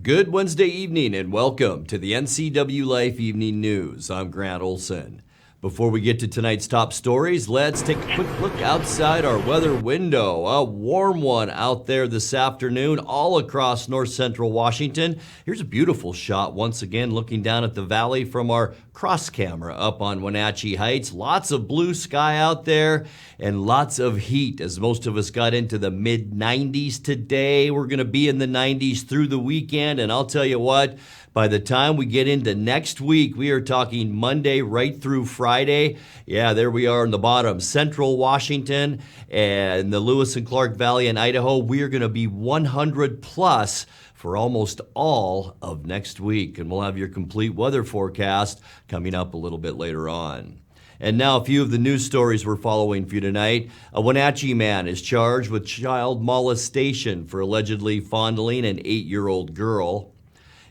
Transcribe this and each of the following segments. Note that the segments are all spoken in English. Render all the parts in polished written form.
Good Wednesday evening and welcome to the NCWLIFE Evening News. I'm Grant Olson. Before we get to tonight's top stories, let's take a quick look outside our weather window. A warm one out there this afternoon all across north central Washington. Here's a beautiful shot once again looking down at the valley from our cross camera up on Wenatchee Heights. Lots of blue sky out there and lots of heat as most of us got into the mid 90s today. We're going to be in the 90s through the weekend, and I'll tell you what, by the time we get into next week, we are talking Monday right through Friday. Yeah, there we are in the bottom. Central Washington and the Lewis and Clark Valley in Idaho, we are going to be 100 plus for almost all of next week. And we'll have your complete weather forecast coming up a little bit later on. And now a few of the news stories we're following for you tonight. A Wenatchee man is charged with child molestation for allegedly fondling an 8-year-old girl.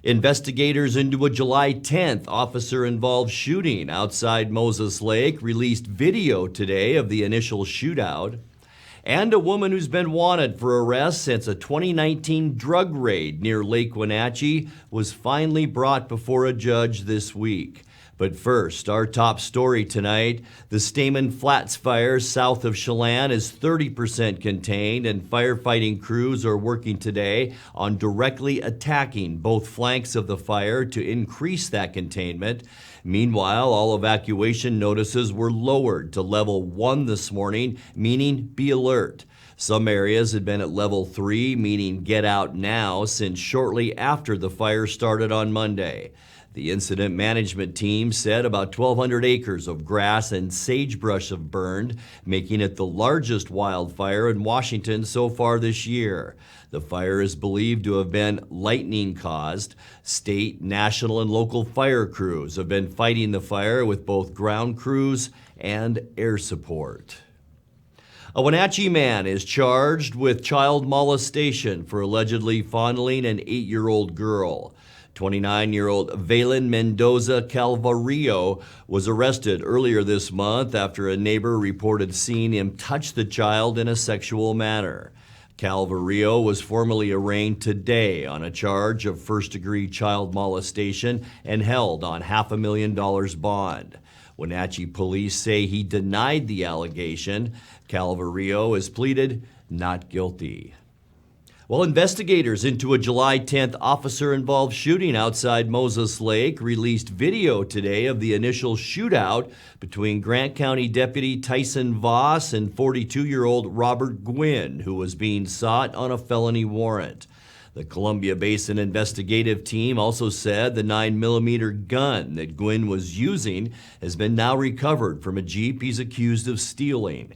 Investigators into a July 10th officer-involved shooting outside Moses Lake released video today of the initial shootout. And a woman who's been wanted for arrest since a 2019 drug raid near Lake Wenatchee was finally brought before a judge this week. But first, our top story tonight, the Stamen Flats fire south of Chelan is 30% contained, and firefighting crews are working today on directly attacking both flanks of the fire to increase that containment. Meanwhile, all evacuation notices were lowered to level 1 this morning, meaning be alert. Some areas had been at level 3, meaning get out now, since shortly after the fire started on Monday. The incident management team said about 1,200 acres of grass and sagebrush have burned, making it the largest wildfire in Washington so far this year. The fire is believed to have been lightning caused. State, national, and local fire crews have been fighting the fire with both ground crews and air support. A Wenatchee man is charged with child molestation for allegedly fondling an 8-year-old girl. 29-year-old Valen Mendoza Calvario was arrested earlier this month after a neighbor reported seeing him touch the child in a sexual manner. Calvario was formally arraigned today on a charge of first-degree child molestation and held on $500,000 bond. Wenatchee police say he denied the allegation. Calvario has pleaded not guilty. Well, investigators into a July 10th officer-involved shooting outside Moses Lake released video today of the initial shootout between Grant County Deputy Tyson Voss and 42-year-old Robert Gwynn, who was being sought on a felony warrant. The Columbia Basin investigative team also said the 9mm gun that Gwynn was using has been now recovered from a Jeep he's accused of stealing.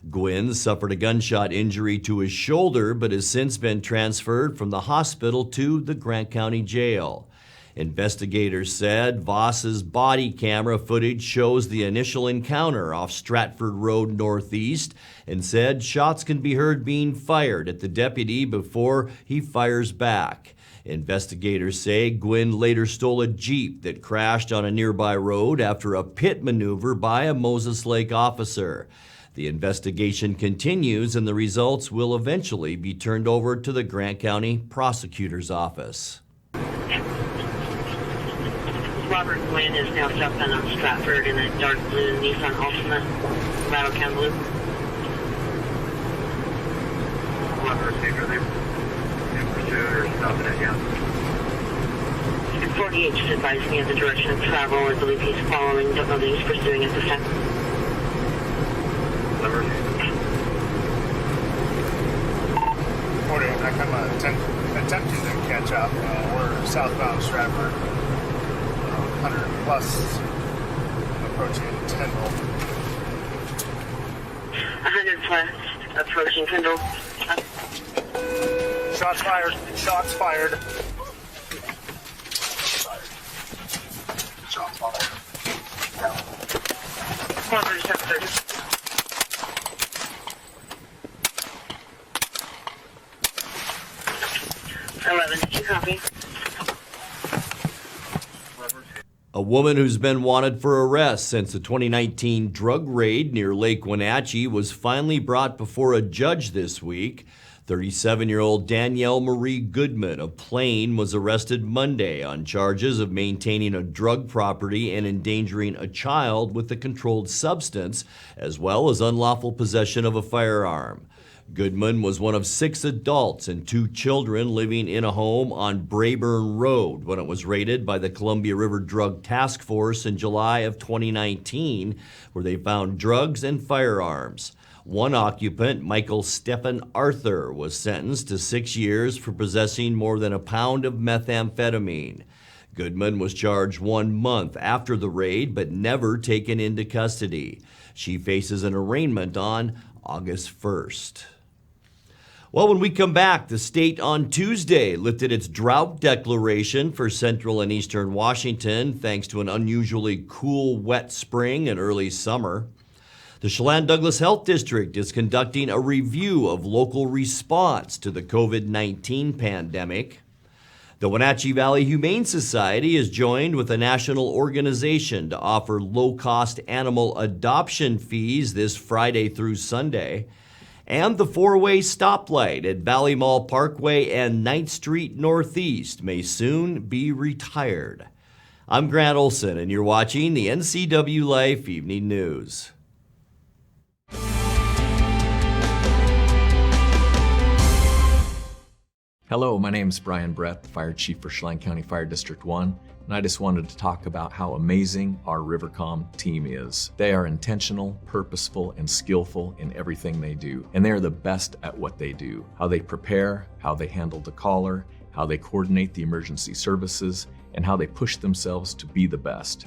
Gwynn suffered a gunshot injury to his shoulder but has since been transferred from the hospital to the Grant County Jail. Investigators said Voss's body camera footage shows the initial encounter off Stratford Road Northeast and said shots can be heard being fired at the deputy before he fires back. Investigators say Gwynn later stole a Jeep that crashed on a nearby road after a pit maneuver by a Moses Lake officer. The investigation continues, and the results will eventually be turned over to the Grant County Prosecutor's Office. Robert Gwynn is now southbound on Stratford in a dark blue Nissan Altima, rattle can blue. Receiver there. In pursuit or stopping it, yeah. 48 just advised me of the direction of travel. I believe he's following. Don't know that he's pursuing at this time. I'm attempting to catch up. We're southbound Stratford, 100 plus, approaching Kendall. 100 plus, approaching Kendall. Shots fired. Shots fired. Shots fired. 130. 11, did you copy? A woman who's been wanted for arrest since the 2019 drug raid near Lake Wenatchee was finally brought before a judge this week. 37-year-old Danielle Marie Goodman of Plain was arrested Monday on charges of maintaining a drug property and endangering a child with a controlled substance, as well as unlawful possession of a firearm. Goodman was one of 6 adults and 2 children living in a home on Brayburn Road when it was raided by the Columbia River Drug Task Force in July of 2019, where they found drugs and firearms. One occupant, Michael Stephen Arthur, was sentenced to 6 years for possessing more than a pound of methamphetamine. Goodman was charged 1 month after the raid, but never taken into custody. She faces an arraignment on August 1st. Well, when we come back, the state on Tuesday lifted its drought declaration for central and eastern Washington thanks to an unusually cool, wet spring and early summer. The Chelan-Douglas Health District is conducting a review of local response to the COVID-19 pandemic. The Wenatchee Valley Humane Society is joined with a national organization to offer low-cost animal adoption fees this Friday through Sunday. And the 4-way stoplight at Valley Mall Parkway and 9th Street Northeast may soon be retired. I'm Grant Olson, and you're watching the NCWLIFE Evening News. Hello, my name is Brian Brett, Fire Chief for Chelan County Fire District 1, and I just wanted to talk about how amazing our Rivercom team is. They are intentional, purposeful, and skillful in everything they do, and they are the best at what they do. How they prepare, how they handle the caller, how they coordinate the emergency services, and how they push themselves to be the best.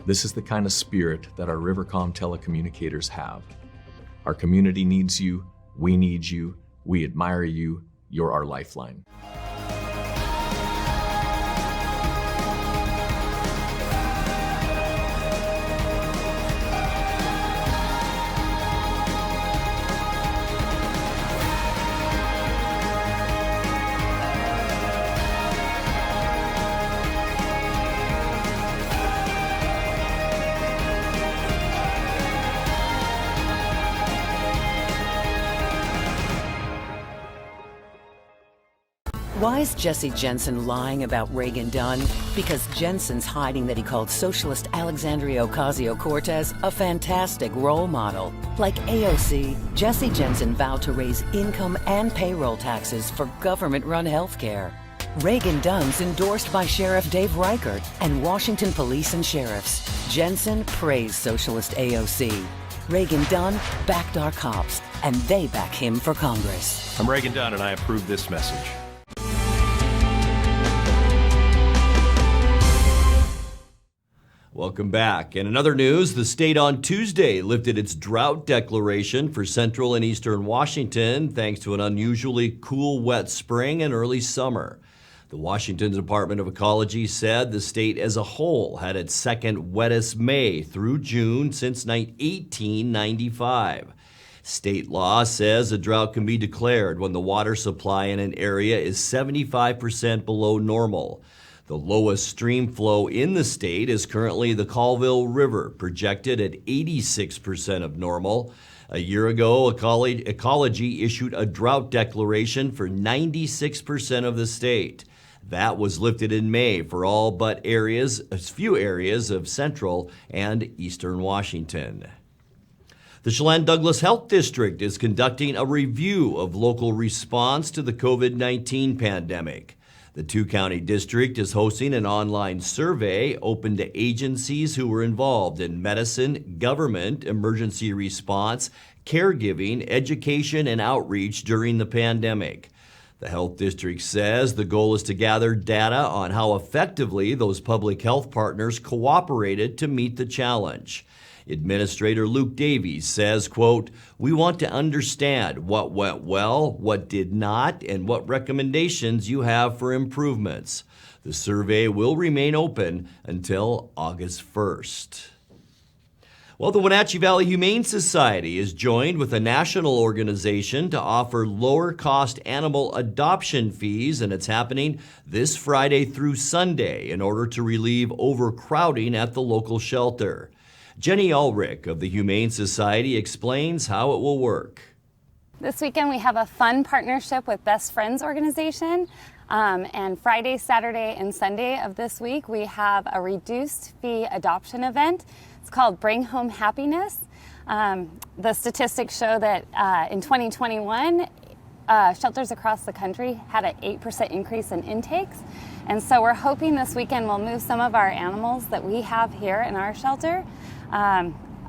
This is the kind of spirit that our Rivercom telecommunicators have. Our community needs you, we need you, we admire you, you're our lifeline. Why is Jesse Jensen lying about Reagan Dunn? Because Jensen's hiding that he called socialist Alexandria Ocasio-Cortez a fantastic role model. Like AOC, Jesse Jensen vowed to raise income and payroll taxes for government-run health care. Reagan Dunn's endorsed by Sheriff Dave Reichert and Washington police and sheriffs. Jensen praised socialist AOC. Reagan Dunn backed our cops, and they back him for Congress. I'm Reagan Dunn, and I approve this message. Welcome back. In another news, the state on Tuesday lifted its drought declaration for central and eastern Washington thanks to an unusually cool, wet spring and early summer. The Washington Department of Ecology said the state as a whole had its second wettest May through June since 1895. State law says a drought can be declared when the water supply in an area is 75% below normal. The lowest stream flow in the state is currently the Colville River, projected at 86% of normal. A year ago, Ecology issued a drought declaration for 96% of the state. That was lifted in May for all but a few areas of central and eastern Washington. The Chelan-Douglas Health District is conducting a review of local response to the COVID-19 pandemic. The two-county district is hosting an online survey open to agencies who were involved in medicine, government, emergency response, caregiving, education, and outreach during the pandemic. The health district says the goal is to gather data on how effectively those public health partners cooperated to meet the challenge. Administrator Luke Davies says, quote, "We want to understand what went well, what did not, and what recommendations you have for improvements. The survey will remain open until August 1st. Well, the Wenatchee Valley Humane Society is joined with a national organization to offer lower-cost animal adoption fees, and it's happening this Friday through Sunday in order to relieve overcrowding at the local shelter. Jenny Ulrich of the Humane Society explains how it will work. This weekend we have a fun partnership with Best Friends organization. And Friday, Saturday, and Sunday of this week we have a reduced fee adoption event. It's called Bring Home Happiness. The statistics show that in 2021, shelters across the country had an 8% increase in intakes. And so we're hoping this weekend we'll move some of our animals that we have here in our shelter.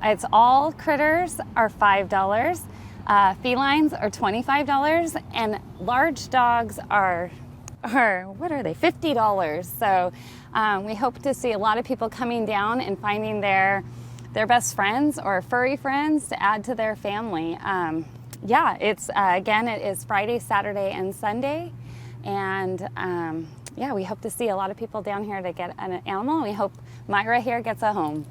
It's all critters are $5. Felines are $25, and large dogs are what are they? $50. So we hope to see a lot of people coming down and finding their best friends or furry friends to add to their family. It's again, it is Friday, Saturday, and Sunday, and we hope to see a lot of people down here to get an animal. We hope Myra here gets a home.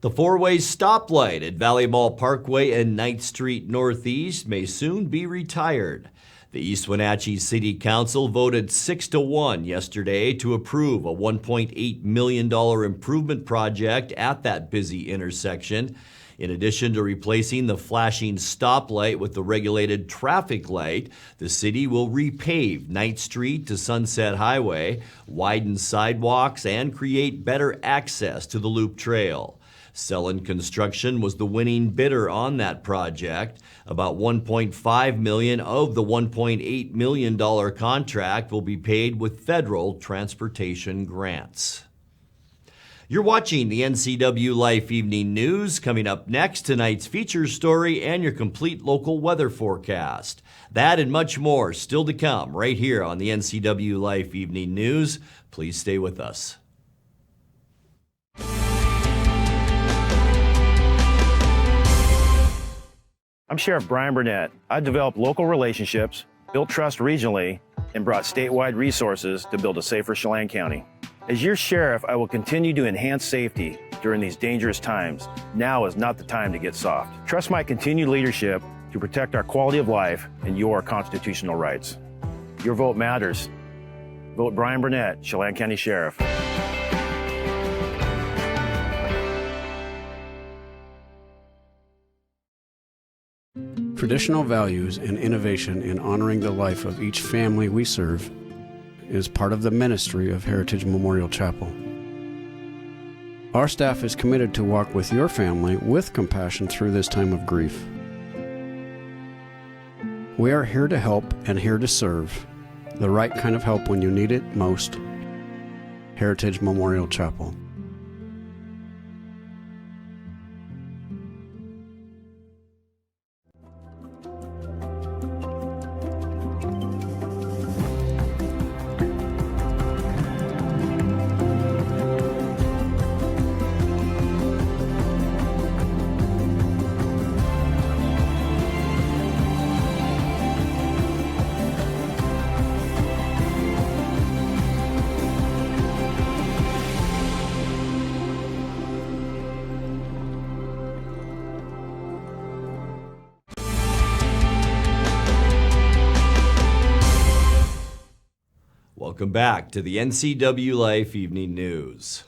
The four-way stoplight at Valley Mall Parkway and 9th Street Northeast may soon be retired. The East Wenatchee City Council voted 6-1 yesterday to approve a $1.8 million improvement project at that busy intersection. In addition to replacing the flashing stoplight with the regulated traffic light, the city will repave 9th Street to Sunset Highway, widen sidewalks, and create better access to the Loop Trail. Sellon Construction was the winning bidder on that project. About $1.5 million of the $1.8 million contract will be paid with federal transportation grants. You're watching the NCWLIFE Evening News. Coming up next, tonight's feature story and your complete local weather forecast. That and much more still to come right here on the NCWLIFE Evening News. Please stay with us. I'm Sheriff Brian Burnett. I developed local relationships, built trust regionally, and brought statewide resources to build a safer Chelan County. As your sheriff, I will continue to enhance safety during these dangerous times. Now is not the time to get soft. Trust my continued leadership to protect our quality of life and your constitutional rights. Your vote matters. Vote Brian Burnett, Chelan County Sheriff. Traditional values and innovation in honoring the life of each family we serve is part of the ministry of Heritage Memorial Chapel. Our staff is committed to walk with your family with compassion through this time of grief. We are here to help and here to serve, the right kind of help when you need it most. Heritage Memorial Chapel. Welcome back to the NCWLIFE Evening News.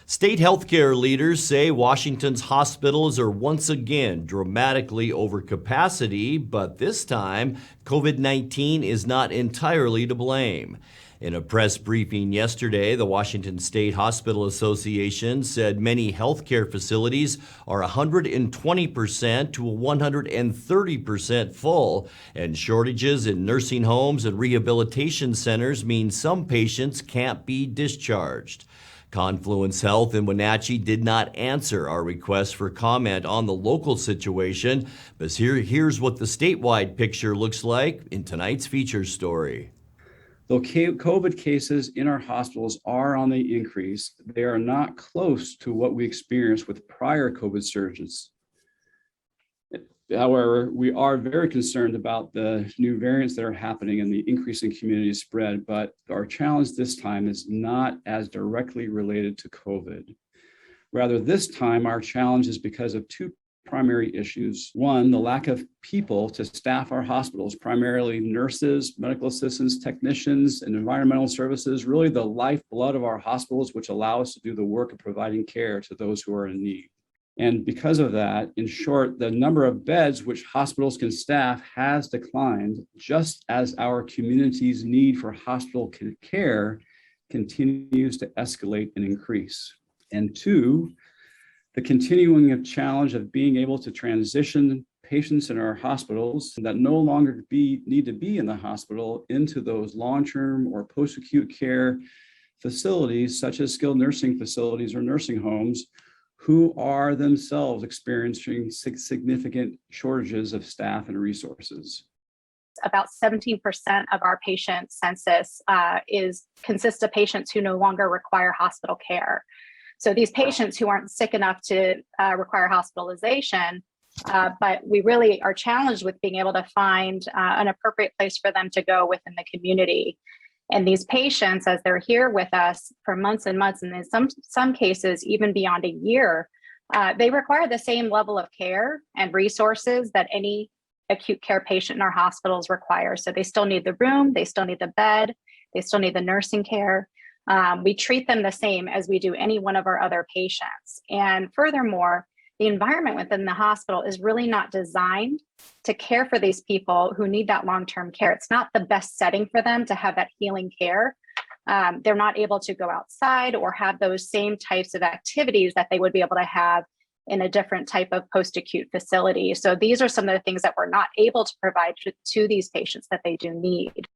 State healthcare leaders say Washington's hospitals are once again dramatically over capacity, but this time COVID-19 is not entirely to blame. In a press briefing yesterday, the Washington State Hospital Association said many healthcare facilities are 120% to 130% full, and shortages in nursing homes and rehabilitation centers mean some patients can't be discharged. Confluence Health in Wenatchee did not answer our request for comment on the local situation, but here's what the statewide picture looks like in tonight's feature story. Though COVID cases in our hospitals are on the increase, they are not close to what we experienced with prior COVID surges. However, we are very concerned about the new variants that are happening and the increasing community spread, but our challenge this time is not as directly related to COVID. Rather, this time our challenge is because of two primary issues. One, the lack of people to staff our hospitals, primarily nurses, medical assistants, technicians, and environmental services, really the lifeblood of our hospitals, which allow us to do the work of providing care to those who are in need. And because of that, in short, the number of beds which hospitals can staff has declined, just as our community's need for hospital care continues to escalate and increase. And two, the continuing challenge of being able to transition patients in our hospitals that no longer need to be in the hospital into those long-term or post-acute care facilities, such as skilled nursing facilities or nursing homes, who are themselves experiencing significant shortages of staff and resources. About 17% of our patient census consists of patients who no longer require hospital care. So these patients who aren't sick enough to require hospitalization, but we really are challenged with being able to find an appropriate place for them to go within the community. And these patients, as they're here with us for months and months, and in some cases, even beyond a year, they require the same level of care and resources that any acute care patient in our hospitals require. So they still need the room, they still need the bed, they still need the nursing care. We treat them the same as we do any one of our other patients. And furthermore, the environment within the hospital is really not designed to care for these people who need that long-term care. It's not the best setting for them to have that healing care. They're not able to go outside or have those same types of activities that they would be able to have in a different type of post-acute facility. So these are some of the things that we're not able to provide to these patients that they do need.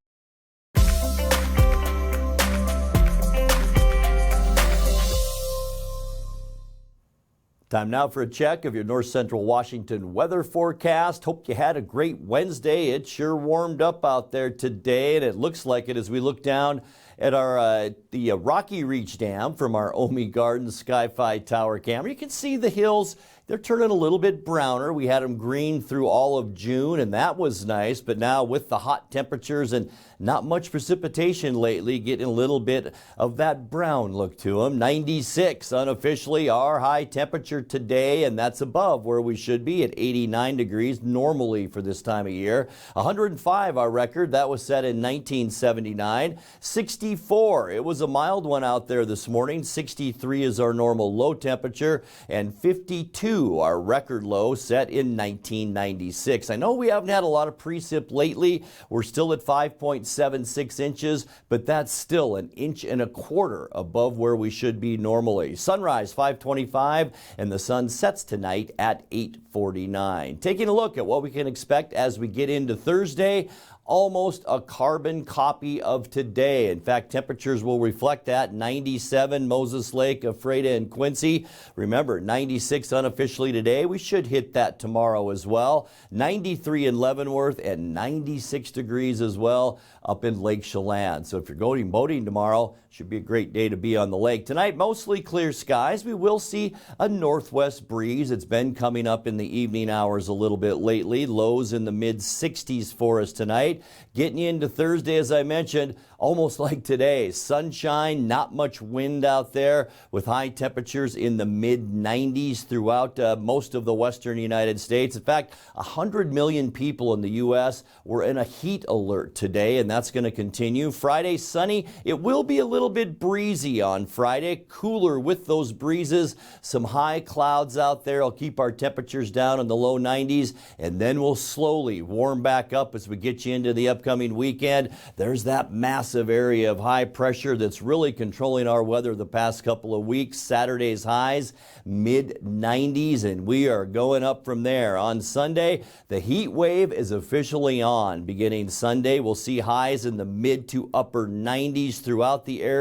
Time now for a check of your north central Washington weather forecast. Hope you had a great Wednesday. It sure warmed up out there today, and it looks like it as we look down at our the Rocky Reach Dam from our Omi Garden Sky-Fi Tower camera. You can see the hills. They're turning a little bit browner. We had them green through all of June, and that was nice. But now with the hot temperatures and not much precipitation lately, getting a little bit of that brown look to them. 96 unofficially our high temperature today, and that's above where we should be at 89 degrees normally for this time of year. 105 our record. That was set in 1979. 64. It was a mild one out there this morning. 63 is our normal low temperature, and 52 our record low set in 1996. I know we haven't had a lot of precip lately. We're still at 5.76 inches, but that's still 1.25 inches above where we should be normally. Sunrise 5:25, and the sun sets tonight at 8:49. Taking a look at what we can expect as we get into Thursday. Almost a carbon copy of today. In fact, temperatures will reflect that. 97 Moses Lake, Ephrata, and Quincy. Remember, 96 unofficially today. We should hit that tomorrow as well. 93 in Leavenworth and 96 degrees as well up in Lake Chelan. So if you're going boating tomorrow, should be a great day to be on the lake. Tonight, mostly clear skies. We will see a northwest breeze. It's been coming up in the evening hours a little bit lately. Lows in the mid-60s for us tonight. Getting into Thursday, as I mentioned, almost like today. Sunshine, not much wind out there with high temperatures in the mid-90s throughout most of the western United States. In fact, 100 million people in the U.S. were in a heat alert today, and that's going to continue. Friday, sunny. It will be a little bit breezy on Friday, cooler with those breezes. Some high clouds out there will keep our temperatures down in the low 90s, and then we'll slowly warm back up as we get you into the upcoming weekend. There's that massive area of high pressure that's really controlling our weather the past couple of weeks. Saturday's highs, mid-90s, and we are going up from there. On Sunday, the heat wave is officially on. Beginning Sunday, we'll see highs in the mid to upper 90s throughout the area.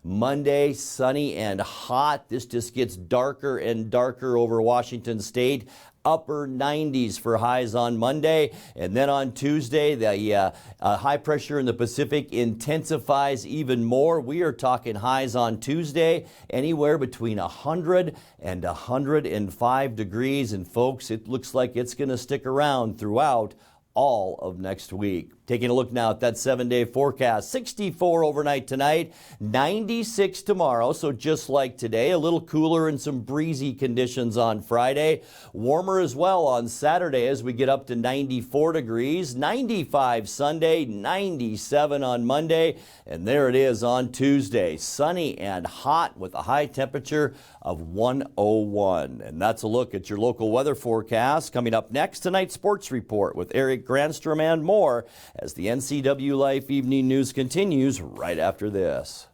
Monday, sunny and hot. This just gets darker and darker over Washington State. Upper 90s for highs on Monday. And then on Tuesday, the high pressure in the Pacific intensifies even more. We are talking highs on Tuesday anywhere between 100 and 105 degrees. And folks, it looks like it's going to stick around throughout all of next week. Taking a look now at that 7-day forecast. 64 overnight tonight, 96 tomorrow, so just like today, a little cooler and some breezy conditions on Friday. Warmer as well on Saturday as we get up to 94 degrees, 95 Sunday, 97 on Monday, and there it is on Tuesday. Sunny and hot with a high temperature of 101. And that's a look at your local weather forecast. Coming up next, tonight's sports report with Eric Granstrom and more, as the NCWLIFE Evening News continues right after this.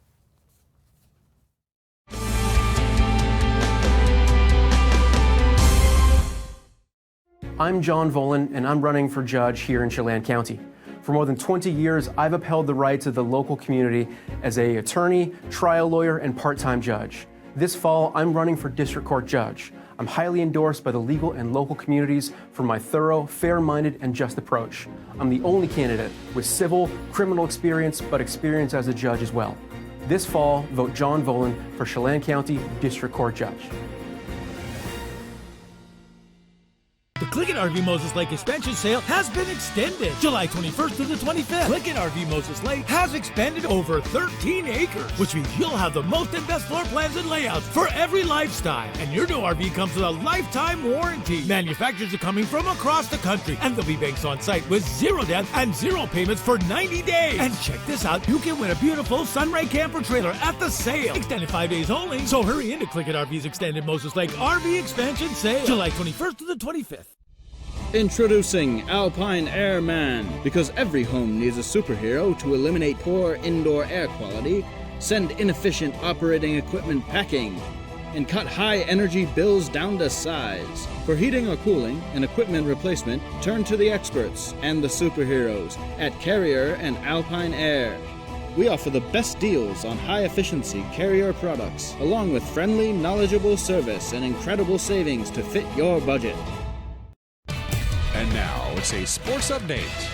I'm John Volan, and I'm running for judge here in Chelan County. For more than 20 years, I've upheld the rights of the local community as an attorney, trial lawyer, and part-time judge. This fall, I'm running for district court judge. I'm highly endorsed by the legal and local communities for my thorough, fair-minded, and just approach. I'm the only candidate with civil, criminal experience, but experience as a judge as well. This fall, vote John Volan for Chelan County District Court Judge. The Click-It RV Moses Lake expansion sale has been extended July 21st to the 25th. Click-It RV Moses Lake has expanded over 13 acres, which means you'll have the most and best floor plans and layouts for every lifestyle. And your new RV comes with a lifetime warranty. Manufacturers are coming from across the country, and there'll be banks on site with zero debt and zero payments for 90 days. And check this out, you can win a beautiful Sunray camper trailer at the sale. Extended 5 days only, so hurry into Click-It RV's extended Moses Lake RV expansion sale, July 21st to the 25th. Introducing Alpine Airman. Because every home needs a superhero to eliminate poor indoor air quality, send inefficient operating equipment packing, and cut high energy bills down to size. For heating or cooling and equipment replacement, turn to the experts and the superheroes at Carrier and Alpine Air. We offer the best deals on high-efficiency Carrier products, along with friendly, knowledgeable service and incredible savings to fit your budget. And now it's a sports update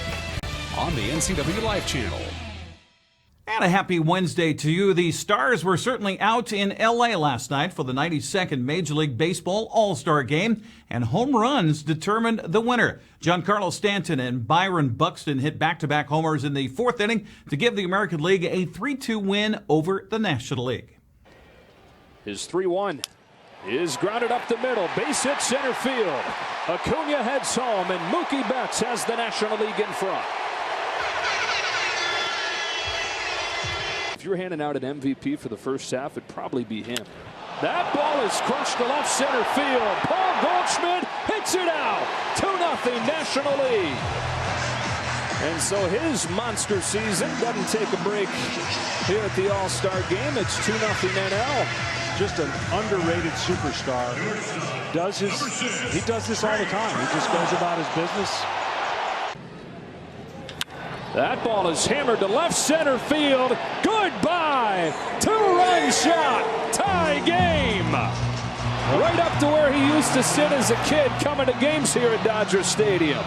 on the NCWLIFE channel. And a happy Wednesday to you. The Stars were certainly out in L.A. last night for the 92nd Major League Baseball All-Star Game, and home runs determined the winner. Giancarlo Stanton and Byron Buxton hit back-to-back homers in the fourth inning to give the American League a 3-2 win over the National League. His 3-1 is grounded up the middle, base hit center field. Acuna heads home, and Mookie Betts has the National League in front. If you're handing out an MVP for the first half, it'd probably be him. That ball is crushed to left center field. Paul Goldschmidt hits it out. 2-0 National League. And so his monster season doesn't take a break here at the All-Star Game. It's 2-0 NL. Just an underrated superstar. He does this all the time. He just goes about his business. That ball is hammered to left center field. Goodbye. 2-run shot. Tie game. Right up to where he used to sit as a kid coming to games here at Dodger Stadium.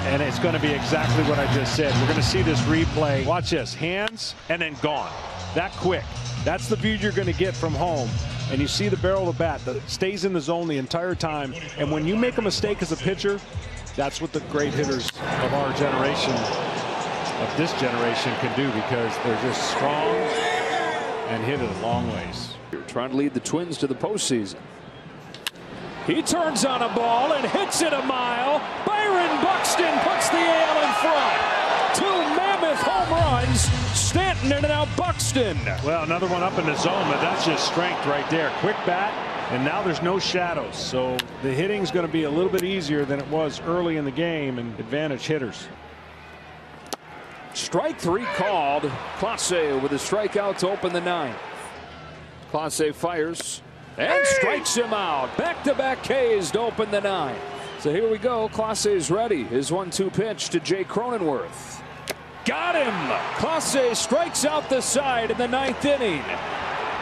And it's going to be exactly what I just said. We're going to see this replay. Watch this. Hands and then gone. That quick. That's the view you're going to get from home. And you see the barrel of the bat that stays in the zone the entire time. And when you make a mistake as a pitcher, that's what the great hitters of our generation, of this generation, can do, because they're just strong and hit it a long ways. You're trying to lead the Twins to the postseason. He turns on a ball and hits it a mile. Byron Buxton puts the AL in front. 2 mammoth home runs. Stanton and now Buxton. Well, another one up in the zone, but that's just strength right there. Quick bat, and now there's no shadows. So the hitting's going to be a little bit easier than it was early in the game, and advantage hitters. Strike 3 called. Clase with a strikeout to open the 9th. Clase fires and strikes him out. Back-to-back Ks to open the 9th. So here we go. Clase's ready. His 1-2 pitch to Jay Cronenworth. Got him! Clase strikes out the side in the 9th inning.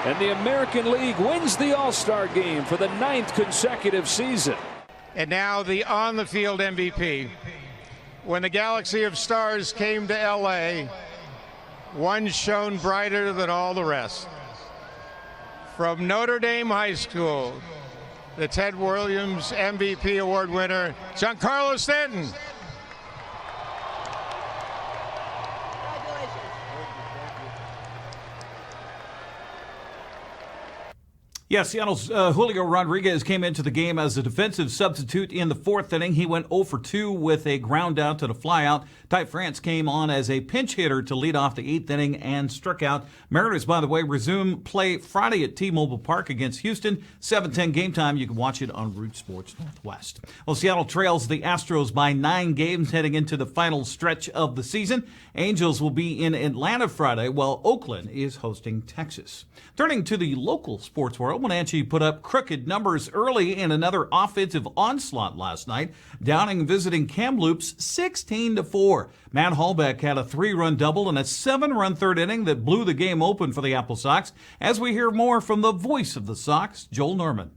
And the American League wins the All-Star Game for the 9th consecutive season. And now the on-the-field MVP. When the galaxy of stars came to L.A., one shone brighter than all the rest. From Notre Dame High School, the Ted Williams MVP Award winner, Giancarlo Stanton. Yeah, Seattle's Julio Rodriguez came into the game as a defensive substitute in the fourth inning. He went 0 for 2 with a ground out to the flyout. Ty France came on as a pinch hitter to lead off the eighth inning and struck out. Mariners, by the way, resume play Friday at T-Mobile Park against Houston. 7:10 game time. You can watch it on Root Sports Northwest. Well, Seattle trails the Astros by 9 games heading into the final stretch of the season. Angels will be in Atlanta Friday, while Oakland is hosting Texas. Turning to the local sports world, Wenatchee put up crooked numbers early in another offensive onslaught last night, downing visiting Kamloops 16-4. Matt Hallbeck had a 3-run double and a 7-run third inning that blew the game open for the Apple Sox. As we hear more from the voice of the Sox, Joel Norman.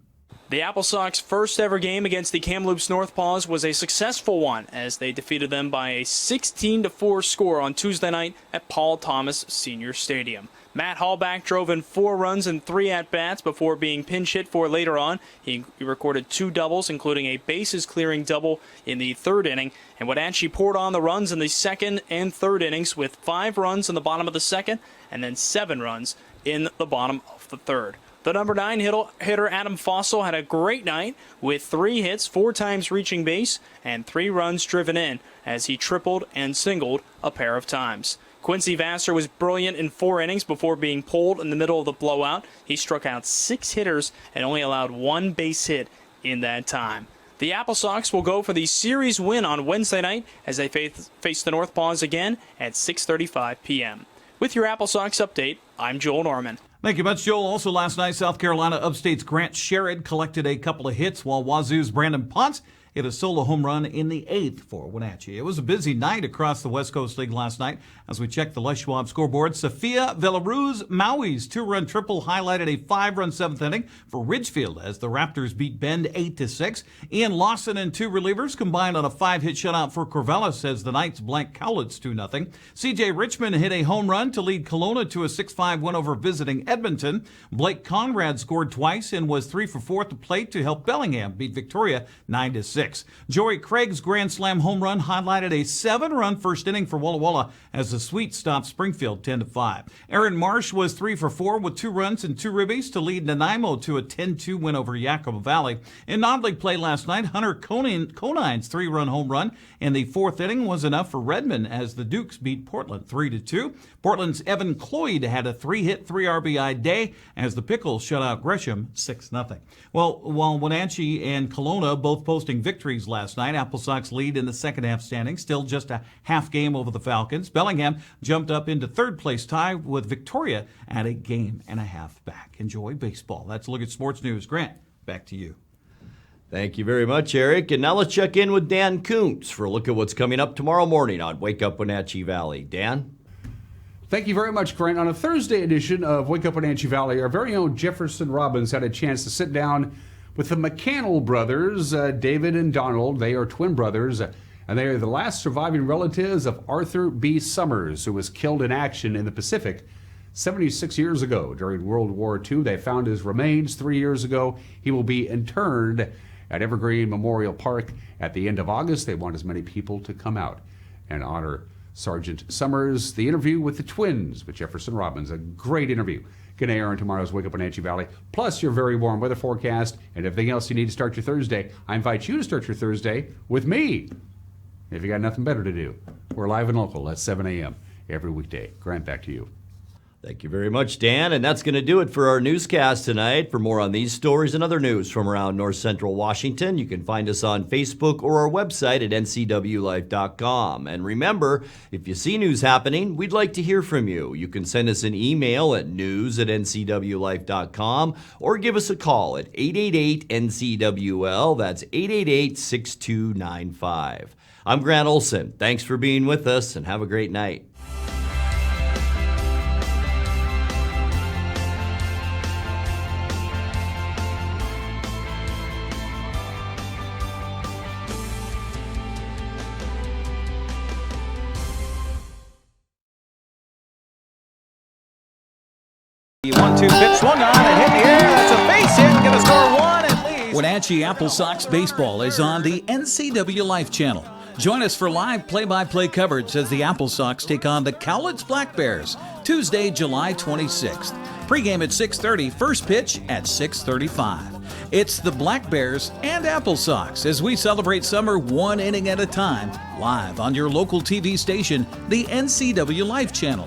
The Apple Sox' first ever game against the Kamloops Northpaws was a successful one as they defeated them by a 16-4 score on Tuesday night at Paul Thomas Senior Stadium. Matt Hallback drove in 4 runs and 3 at-bats before being pinch hit for later on. He recorded 2 doubles, including a bases-clearing double in the third inning. And Wenatchee poured on the runs in the second and third innings with 5 runs in the bottom of the second and then 7 runs in the bottom of the third. The number 9 hitter Adam Fossil had a great night with 3 hits, 4 times reaching base, and 3 runs driven in as he tripled and singled a pair of times. Quincy Vassar was brilliant in 4 innings before being pulled in the middle of the blowout. He struck out 6 hitters and only allowed 1 base hit in that time. The Apple Sox will go for the series win on Wednesday night as they face the Northpaws again at 6:35 p.m. With your Apple Sox update, I'm Joel Norman. Thank you much, Joel. Also last night, South Carolina Upstate's Grant Sherrod collected a couple of hits, while Wazoo's Brandon Potts hit a solo home run in the 8th for Wenatchee. It was a busy night across the West Coast League last night. As we check the Les Schwab scoreboard, Sophia Villaruz Maui's 2-run triple highlighted a 5-run 7th inning for Ridgefield as the Raptors beat Bend 8-6. Ian Lawson and 2 relievers combined on a 5-hit shutout for Corvallis as the Knights blank Cowlitz 2-0. C.J. Richmond hit a home run to lead Kelowna to a 6-5 win over visiting Edmonton. Blake Conrad scored twice and was 3 for 4 at the plate to help Bellingham beat Victoria 9-6. Joey Craig's Grand Slam home run highlighted a 7-run first inning for Walla Walla as the Sweet stopped Springfield 10-5. Aaron Marsh was 3 for 4 with 2 runs and 2 ribbies to lead Nanaimo to a 10-2 win over Yakima Valley. In non-league play last night, Hunter Conine's 3-run home run in the 4th inning was enough for Redmond as the Dukes beat Portland 3-2. Portland's Evan Cloyd had a 3-hit, 3 RBI day as the Pickles shut out Gresham 6-0. Well, while Wenatchee and Kelowna both posting victories last night, Apple Sox lead in the second half standings, still just a half game over the Falcons. Bellingham jumped up into 3rd place tie with Victoria at a game and a half back. Enjoy baseball. That's a look at sports news. Grant, back to you. Thank you very much, Eric. And now let's check in with Dan Kuntz for a look at what's coming up tomorrow morning on Wake Up Wenatchee Valley. Dan? Thank you very much, Grant. On a Thursday edition of Wake Up Wenatchee Valley, our very own Jefferson Robbins had a chance to sit down with the McCannell brothers, David and Donald. They are twin brothers, and they are the last surviving relatives of Arthur B. Summers, who was killed in action in the Pacific 76 years ago during World War II. They found his remains 3 years ago. He will be interred at Evergreen Memorial Park at the end of August. They want as many people to come out and honor Sergeant Summers. The interview with the twins with Jefferson Robbins, a great interview. Going to air on tomorrow's Wake Up Wenatchee Valley, plus your very warm weather forecast and everything else you need to start your Thursday. I invite you to start your Thursday with me, if you got nothing better to do. We're live and local at 7 a.m. every weekday. Grant, back to you. Thank you very much, Dan. And that's going to do it for our newscast tonight. For more on these stories and other news from around North Central Washington, you can find us on Facebook or our website at ncwlife.com. And remember, if you see news happening, we'd like to hear from you. You can send us an email at news@ncwlife.com or give us a call at 888-NCWL. That's 888-6295. I'm Grant Olson. Thanks for being with us and have a great night. The 1-2 pitch swung on and hit in the air. That's a base hit. Going to score 1 at least. Wenatchee Apple Sox baseball is on the NCWLIFE channel. Join us for live play-by-play coverage as the Apple Sox take on the Cowlitz Black Bears Tuesday, July 26th. Pre-game at 6:30, first pitch at 6:35. It's the Black Bears and Apple Sox as we celebrate summer one inning at a time, live on your local TV station, the NCWLIFE channel.